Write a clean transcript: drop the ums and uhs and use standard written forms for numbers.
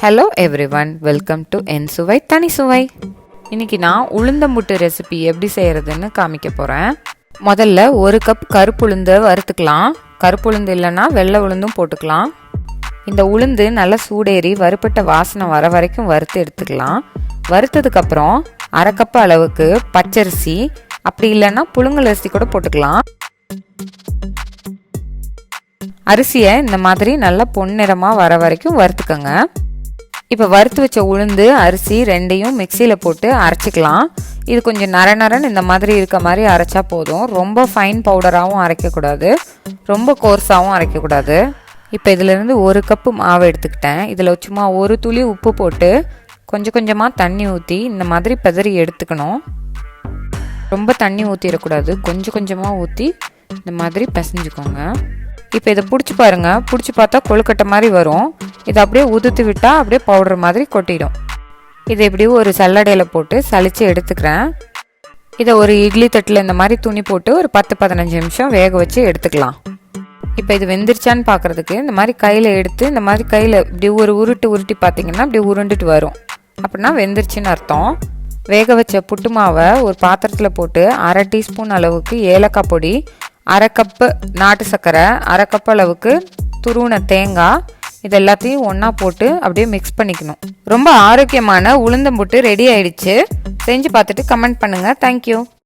Hello everyone, welcome to என் சுவை தனி சுவை. இன்னைக்கு நான் உளுந்தம்புட்டு ரெசிபி எப்படி செய்கிறதுன்னு காமிக்க போகிறேன். முதல்ல ஒரு கப் கருப்புளுந்து வறுத்துக்கலாம். கருப்புளுந்து இல்லைன்னா வெள்ளை உளுந்தும் போட்டுக்கலாம். இந்த உளுந்து நல்லா சூடேறி வறுப்பட்ட வாசனை வர வரைக்கும் வறுத்து எடுத்துக்கலாம். வறுத்ததுக்கப்புறம் அரை கப் அளவுக்கு பச்சரிசி, அப்படி இல்லைன்னா புழுங்கல் அரிசி கூட போட்டுக்கலாம். அரிசியை இந்த மாதிரி நல்லா பொன்னிறமாக வர வரைக்கும் வறுத்துக்கோங்க. இப்போ வறுத்து வச்ச உளுந்து அரிசி ரெண்டையும் மிக்சியில் போட்டு அரைச்சிக்கலாம். இது கொஞ்சம் நரன்னு இந்த மாதிரி இருக்க மாதிரி அரைச்சா போதும். ரொம்ப ஃபைன் பவுடராகவும் அரைக்கக்கூடாது, ரொம்ப கோர்ஸாகவும் அரைக்கக்கூடாது. இப்போ இதிலேருந்து ஒரு கப்பு மாவு எடுத்துக்கிட்டேன். இதில் சும்மா ஒரு துளி உப்பு போட்டு கொஞ்சம் கொஞ்சமாக தண்ணி ஊற்றி இந்த மாதிரி பெதறி எடுத்துக்கணும். ரொம்ப தண்ணி ஊற்றிடக்கூடாது, கொஞ்சம் கொஞ்சமாக ஊற்றி இந்த மாதிரி பிசைஞ்சுக்கோங்க. இப்போ இதை பிடிச்சி பாருங்கள். பிடிச்சி பார்த்தா கொழுக்கட்டை மாதிரி வரும். இதை அப்படியே உதுத்து விட்டால் அப்படியே பவுடர் மாதிரி கொட்டிடும். இதை எப்படியும் ஒரு சல்லடையில் போட்டு சலித்து எடுத்துக்கிறேன். இதை ஒரு இட்லி தட்டில் இந்த மாதிரி துணி போட்டு ஒரு 10-15 நிமிஷம் வேக வச்சு எடுத்துக்கலாம். இப்போ இது வெந்துருச்சான்னு பார்க்குறதுக்கு இந்த மாதிரி கையில் எடுத்து இந்த மாதிரி கையில் இப்படி ஒரு உருட்டி பார்த்தீங்கன்னா இப்படி உருண்டுட்டு வரும். அப்படின்னா வெந்துருச்சுன்னு அர்த்தம். வேக வச்ச புட்டு மாவை ஒரு பாத்திரத்தில் போட்டு 1/2 டீஸ்பூன் அளவுக்கு ஏலக்காய் பொடி, 1/2 கப்பு நாட்டு சர்க்கரை, 1/2 கப் அளவுக்கு துருவின தேங்காய், இது எல்லாத்தையும் ஒன்றா போட்டு அப்படியே மிக்ஸ் பண்ணிக்கணும். ரொம்ப ஆரோக்கியமான உளுந்தம்புட்டு ரெடி ஆயிடுச்சு. செஞ்சு பார்த்துட்டு கமெண்ட் பண்ணுங்கள். தேங்க்யூ.